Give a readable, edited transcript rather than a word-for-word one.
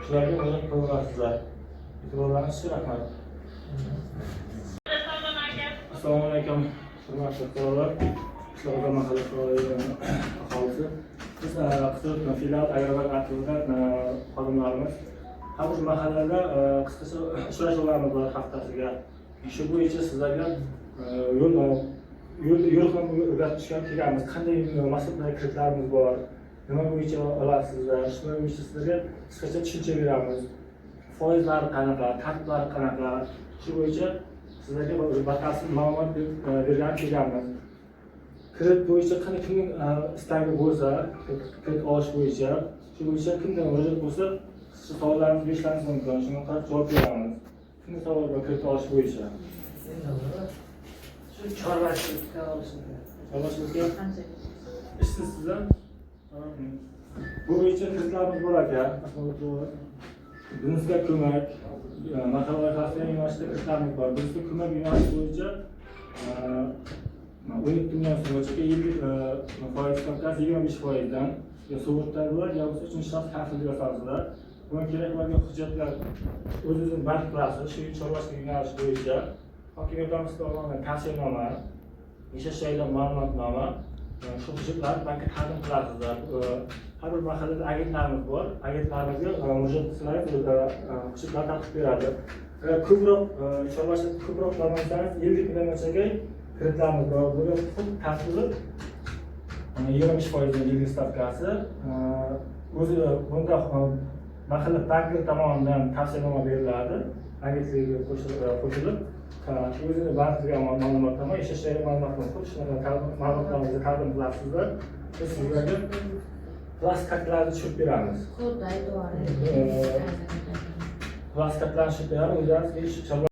shularga murojaat qilasizlar. E'tiborlaringiz uchun rahmat. Assalomu alaykum, hurmatli fuqarolar. Qishloq mahalla aholisi. Biz qisqa filial Agrobank aktivida xodimlarimiz har bir mahallada qisqacha uchrashuvlarimiz bor haftasiga. Shu bo'yicha sizlarga yo'riqnoma o'rgatishga kelganmiz. Qanday mas'uliyat kiritlarimiz bor, nima bo'yicha olasizlar, shu bo'yicha sizlarga qisqacha tushuncha beramiz. Foizlari qanaqa, tartiblari qanaqa, shu bo'yicha sizlarga batafsil ma'lumot bergan kelganmiz. Kredit bo'yicha qanday kimning istagi bo'lsa, kredit olish bo'yicha, shu bo'yicha kimdan murojaat bo'lsa, shu savollarimizni berishlaringiz mumkin. Shunga qarab javob beramiz. Kimni savol bor kredit olish bo'yicha? Shu chorvachilikka olishni. Chorvachilikka ishsizsizlar? Bu bo'yicha kreditlarimiz bor aka. Biznesga ko'mak, mahalla loyihasiga yo'nalishda kreditlarimiz bor. Biznesga ko'mak yo'nalishi bo'yicha 12 million so'mgacha yillik foiz stavkasi 25%dan sug'urtalar yoki uchinchi shaxs kafillik asosida bunga kerak bo'lgan hujjatlar o'zingiz band qilasiz. Shu chorvachilik yo'nalishi bo'yicha hokimiyat tomonidan olingan tavsiyanoma, yashash joyidan ma'lumotnoma, shu hujjatlarni bankka taqdim qilasizlar. Har bir mahallada agentlarimiz bor. Agentlarimizga murojaat qilsangiz hujjatlar tartib beradi. Ko'proq chorvachilik ko'proq olsangiz 50 milliongacha kreditlarimiz bor. Bular tartibi 25% yillik stavkasi. O'zi bunda mahalla banki tomonidan tavsiyanoma beriladi. Agentlikka qo'shilib, o'zini bankiga ma'lumotnoma, yashash joyi ma'lumotnoma, shunaqa ma'lumotlarni taqdim qilasizlar. Biz sizlarga plastik kartalarni tushirib beramiz. Plastik kartalarni tushirib beramiz.